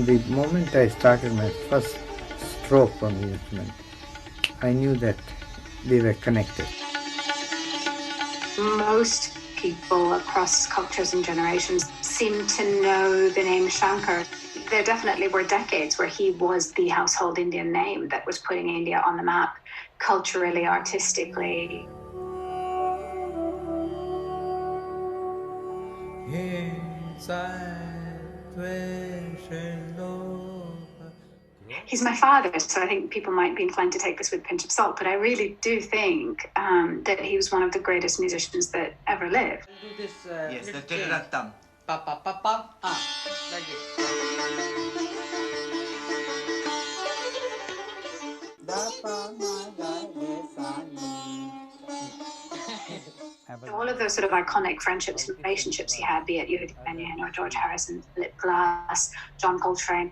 From the moment I started my first stroke on the instrument, I knew that they were connected. Most people across cultures and generations seem to know the name Shankar. There definitely were decades where he was the household Indian name that was putting India on the map culturally, artistically. He's my father, so I think people might be inclined to take this with a pinch of salt, but I really do think that he was one of the greatest musicians that ever lived. Do this. Yes, the Tiriratam. Pa pa pa pa. Like All of those sort of iconic friendships and relationships he had, be it Ravi Shankar or George Harrison, Philip Glass, John Coltrane,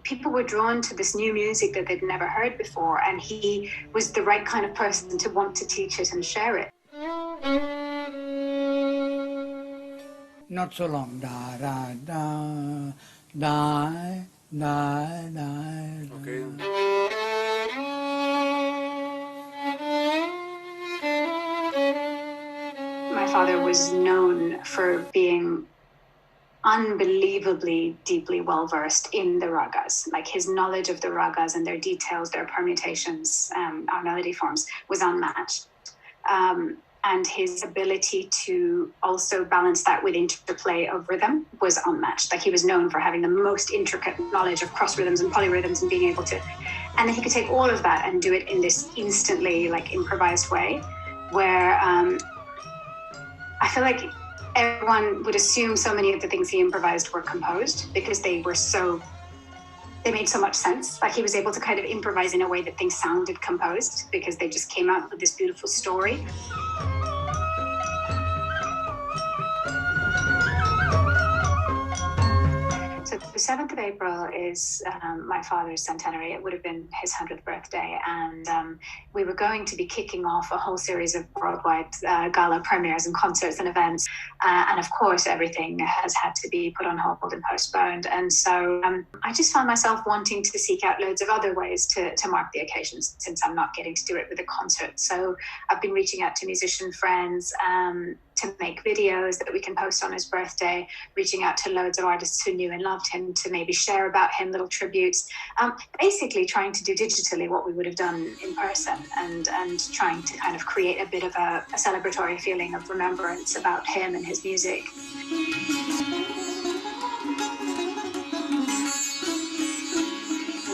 people were drawn to this new music that they'd never heard before, and he was the right kind of person to want to teach it and share it. not so long. Da da da da da da. Okay. My father was known for being unbelievably deeply well versed in the ragas. Like his knowledge of the ragas and their details, their permutations, our melody forms was unmatched. And his ability to also balance that with interplay of rhythm was unmatched. Like he was known for having the most intricate knowledge of cross rhythms and polyrhythms and being able to, and then he could take all of that and do it in this instantly like improvised way where I feel like everyone would assume so many of the things he improvised were composed because they made so much sense. Like he was able to kind of improvise in a way that things sounded composed because they just came out with this beautiful story. So the 7th of April is my father's centenary. It would have been his 100th birthday. And we were going to be kicking off a whole series of worldwide gala premieres and concerts and events. And of course, everything has had to be put on hold and postponed. And so I just found myself wanting to seek out loads of other ways to mark the occasions since I'm not getting to do it with a concert. So I've been reaching out to musician friends to make videos that we can post on his birthday, reaching out to loads of artists who knew and loved him to maybe share about him, little tributes, basically trying to do digitally what we would have done in person and trying to kind of create a bit of a celebratory feeling of remembrance about him and his music.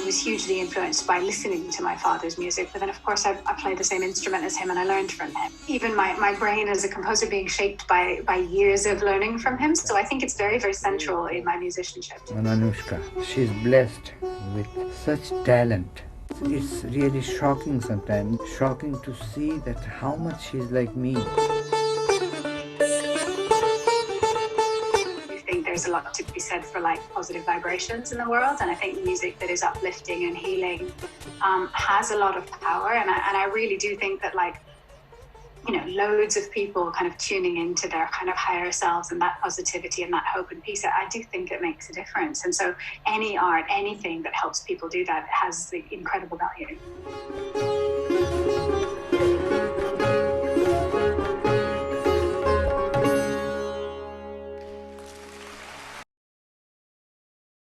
Was hugely influenced by listening to my father's music, but then of course I play the same instrument as him and I learned from him. Even my brain as a composer being shaped by years of learning from him, so I think it's very, very central in my musicianship. And Anoushka, she's blessed with such talent. It's really shocking sometimes, shocking to see that how much she's like me. There's a lot to be said for like positive vibrations in the world, and I think music that is uplifting and healing has a lot of power, and I really do think that like, you know, loads of people kind of tuning into their kind of higher selves and that positivity and that hope and peace, I do think it makes a difference. And so any art, anything that helps people do that has the incredible value.